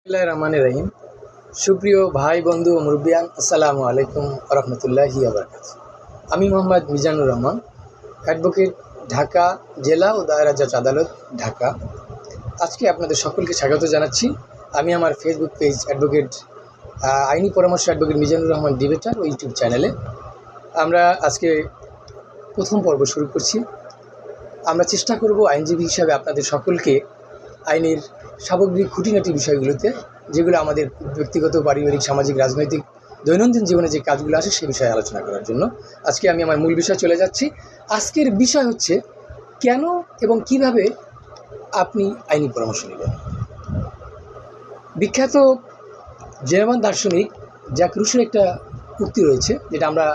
বিসমিল্লাহির রহমানির রহিম। সুপ্রিয় ভাই বন্ধু ও মুরব্বিয়ান, আসসালামু আলাইকুম রহমতুল্লাহি বারাকাতুহু। আমি মোহাম্মদ মিজানুর রহমান, অ্যাডভোকেট, ঢাকা জেলা ও দায়রা জজ আদালত, ঢাকা। আজকে আপনাদের সকলকে স্বাগত জানাচ্ছি। আমি আমার ফেসবুক পেজ অ্যাডভোকেট আইনি পরামর্শ অ্যাডভোকেট মিজানুর রহমান ডিবেটার ও ইউটিউব চ্যানেলে আমরা আজকে প্রথম পর্ব শুরু করছি। আমরা চেষ্টা করব আইনজীবী হিসাবে আপনাদের সকলকে আইনের সামগ্রিক খুঁটিনাটি বিষয়গুলোতে, যেগুলো আমাদের ব্যক্তিগত, পারিবারিক, সামাজিক, রাজনৈতিক, দৈনন্দিন জীবনে যে কাজগুলো আসে সে বিষয়ে আলোচনা করার জন্য আজকে আমি আমার মূল বিষয়ে চলে যাচ্ছি। আজকের বিষয় হচ্ছে কেন এবং কিভাবে আপনি আইনি পরামর্শ নেবেন। বিখ্যাত জার্মান দার্শনিক জ্যাক রুসোর একটা উক্তি রয়েছে, যেটা আপনারা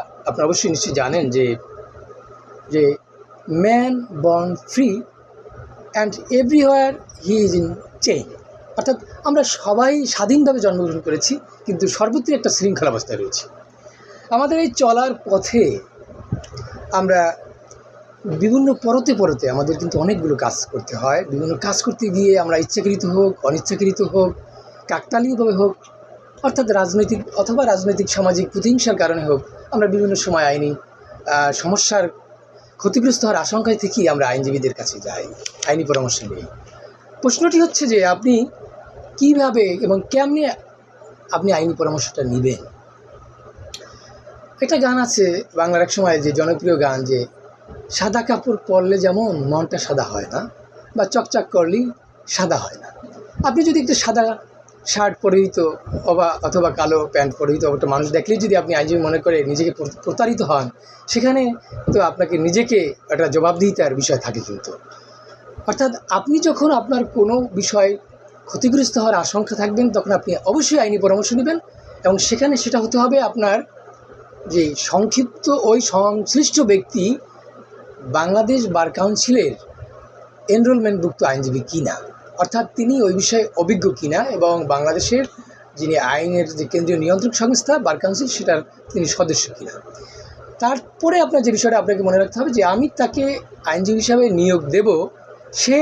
অবশ্যই নিশ্চয়ই জানেন, যে man born free and everywhere he is in chain. অর্থাৎ আমরা সবাই স্বাধীনভাবে জন্মগ্রহণ করেছি, কিন্তু সর্বত্রই একটা শৃঙ্খলাবস্থায় রয়েছি। আমাদের এই চলার পথে আমরা বিভিন্ন পরতে আমাদের কিন্তু অনেকগুলো কাজ করতে হয়। বিভিন্ন কাজ করতে গিয়ে আমরা ইচ্ছাকৃত হোক, অনিচ্ছাকৃত হোক, কাকতালীয়ভাবে হোক, অর্থাৎ রাজনৈতিক সামাজিক প্রতিহিংসার কারণে হোক, আমরা বিভিন্ন সময় আইনি সমস্যার ক্ষতিগ্রস্ত হওয়ার আশঙ্কায় থেকেই আমরা আইনজীবীদের কাছে যাই, আইনি পরামর্শ নিই। প্রশ্নটি হচ্ছে যে আপনি কীভাবে এবং কেমনে আপনি আইনি পরামর্শটা নেবেন। একটা গান আছে বাংলার এক সময়, যে জনপ্রিয় গান, যে সাদা কাপড় পরলে যেমন মনটা সাদা হয় না, বা চকচক করলেই সাদা হয় না। আপনি যদি একটু সাদা শার্ট পরিহিত অথবা কালো প্যান্ট পরিহিত একটা মানুষ দেখলেই যদি আপনি আইনজীবী মনে করে নিজেকে প্রতারিত হন, সেখানে তো আপনাকে নিজেকে একটা জবাবদিহিতার বিষয় থাকে। কিন্তু অর্থাৎ আপনি যখন আপনার কোনো বিষয় ক্ষতিগ্রস্ত হওয়ার আশঙ্কা থাকবেন, তখন আপনি অবশ্যই আইনি পরামর্শ নেবেন, এবং সেখানে সেটা হতে হবে আপনার যে সংক্ষিপ্ত ওই সংশ্লিষ্ট ব্যক্তি বাংলাদেশ বার কাউন্সিলের এনরোলমেন্টভুক্ত আইনজীবী কিনা, অর্থাৎ তিনি ওই বিষয়ে অভিজ্ঞ কিনা, এবং বাংলাদেশের যিনি আইনের যে কেন্দ্রীয় নিয়ন্ত্রক সংস্থা বার কাউন্সিল, সেটার তিনি সদস্য কিনা। তারপরে আপনার যে বিষয়টা আপনাকে মনে রাখতে হবে, যে আমি তাকে আইনজীবী হিসাবে নিয়োগ দেব, সে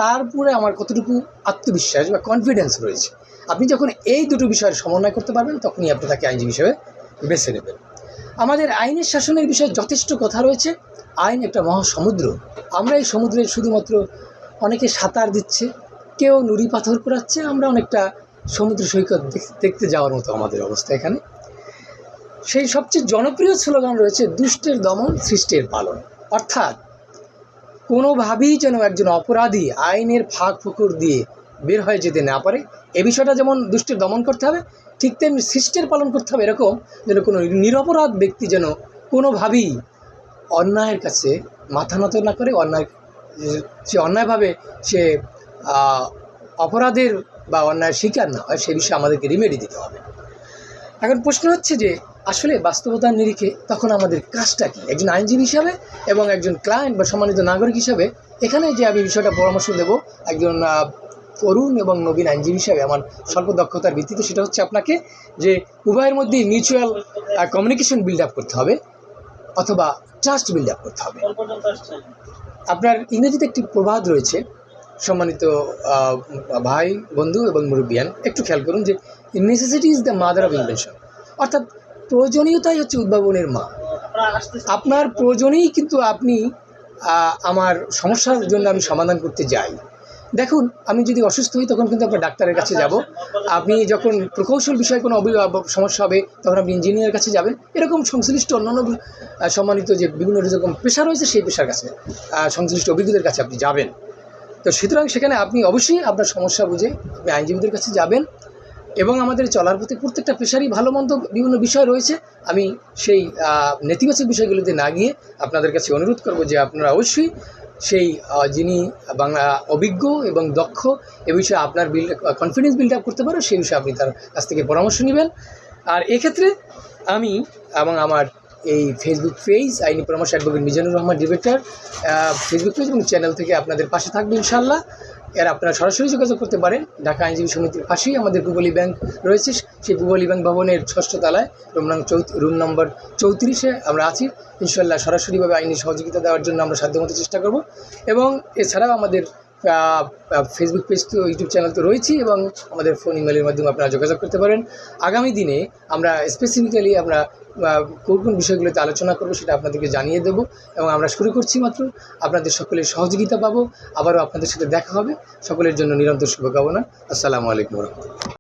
তারপরে আমার কতটুকু আত্মবিশ্বাস বা কনফিডেন্স রয়েছে। আপনি যখন এই দুটো বিষয়ের সমন্বয় করতে পারবেন, তখনই আপনি তাকে আইনজীবী হিসাবে বেছে নেবেন। আমাদের আইনের শাসনের বিষয়ে যথেষ্ট কথা রয়েছে। আইন একটা মহাসমুদ্র। আমরা এই সমুদ্রের শুধুমাত্র অনেকে সাঁতার দিচ্ছে, কেউ নুড়ি পাথর কুড়াচ্ছে, আমরা অনেকটা সমুদ্র সৈকত দেখতে যাওয়ার মতো আমাদের অবস্থা এখানে। সেই সবচেয়ে জনপ্রিয় স্লোগান রয়েছে, দুষ্টের দমন, সৃষ্টের পালন। অর্থাৎ কোনোভাবেই যেন একজন অপরাধী আইনের ফাঁক ফোকর দিয়ে বের হয়ে যেতে না পারে, এ বিষয়টা যেমন দুষ্টের দমন করতে হবে, ঠিক তেমনি সৃষ্টের পালন করতে হবে। এরকম যেন কোনো নিরপরাধ ব্যক্তি যেন কোনোভাবেই অন্যায়ের কাছে মাথা নত না করে, অন্যায়ভাবে সে অপরাধের বা অন্যায়ের শিকার না হয়, সে বিষয়ে আমাদেরকে রিমেডি দিতে হবে। এখন প্রশ্ন হচ্ছে যে আসলে বাস্তবতার নিরিখে তখন আমাদের কাজটা কী, একজন আইনজীবী হিসাবে এবং একজন ক্লায়েন্ট বা সম্মানিত নাগরিক হিসাবে। এখানে যে আমি বিষয়টা পরামর্শ দেব একজন তরুণ এবং নবীন আইনজীবী হিসাবে আমার স্বল্প দক্ষতার ভিত্তিতে, সেটা হচ্ছে আপনাকে যে উভয়ের মধ্যেই মিউচুয়াল কমিউনিকেশন বিল্ড আপ করতে হবে, অথবা ট্রাস্ট বিল্ড আপ করতে হবে। আপনার ইংরেজিতে একটি প্রবাদ রয়েছে, সম্মানিত ভাই বন্ধু এবং মুরব্বিয়ান, একটু খেয়াল করুন, যে necessity is the mother of invention. অর্থাৎ প্রয়োজনীয়তাই হচ্ছে উদ্ভাবনের মা। আপনার প্রয়োজনেই কিন্তু আপনি আমার সমস্যার জন্য আমি সমাধান করতে যাই। দেখুন, আমি যদি অসুস্থ হই, তখন কিন্তু আপনার ডাক্তারের কাছে যাব। আপনি যখন প্রকৌশল বিষয়ে কোনো সমস্যা হবে, তখন আপনি ইঞ্জিনিয়ারের কাছে যাবেন। এরকম সংশ্লিষ্ট অন্যান্য সম্মানিত যে বিভিন্ন রকম পেশা রয়েছে, সেই পেশার কাছে, সংশ্লিষ্ট অভিজ্ঞদের কাছে আপনি যাবেন। তো সুতরাং সেখানে আপনি অবশ্যই আপনার সমস্যা বুঝে আপনি আইনজীবীদের কাছে যাবেন। এবং আমাদের চলার পথে প্রত্যেকটা পেশারই ভালো মন্দ বিভিন্ন বিষয় রয়েছে। আমি সেই নেতিবাচক বিষয়গুলোতে না গিয়ে আপনাদের কাছে অনুরোধ করব যে আপনারা অবশ্যই সেই যিনি অভিজ্ঞ এবং দক্ষ, এ বিষয়ে আপনার কনফিডেন্স বিল্ড আপ করতে পারো, সেই বিষয়ে আপনি তার কাছ থেকে পরামর্শ নেবেন। আর এক্ষেত্রে আমি এবং আমার এই ফেসবুক পেজ আইনি পরামর্শ advocate Mizanur Rahman ডিবেটার Facebook page এবং চ্যানেল থেকে আপনাদের পাশে থাকবে ইনশাআল্লাহ। এর আপনারা সরাসরি যোগাযোগ করতে পারেন। ঢাকা আইনজীবী সমিতির পাশেই আমাদের পূবালী ব্যাংক রয়েছে। সেই পূবালী ব্যাংক ভবনের 6ষ্ঠ তলায় রুম নম্বর 34-এ আমরা আছি। ইনশাআল্লাহ সরাসরিভাবে আইনি সহযোগিতা দেওয়ার জন্য আমরা সাধ্যমতো চেষ্টা করব। এবং এছাড়াও আমাদের ফেসবুক পেজ তো ইউটিউব চ্যানেল তো রয়েছে, এবং আমাদের ফোন ইমেলের মাধ্যমে আপনারা যোগাযোগ করতে পারেন। আগামী দিনে আমরা স্পেসিফিক্যালি আমরা কোন কোন বিষয়গুলোতে আলোচনা করবো সেটা আপনাদেরকে জানিয়ে দেবো, এবং আমরা শুরু করছি মাত্র। আপনাদের সকলের সহযোগিতা পাবো, আবারও আপনাদের সাথে দেখা হবে। সকলের জন্য নিরন্তর শুভকামনা। আসসালামু আলাইকুম রহমতুল্লাহ।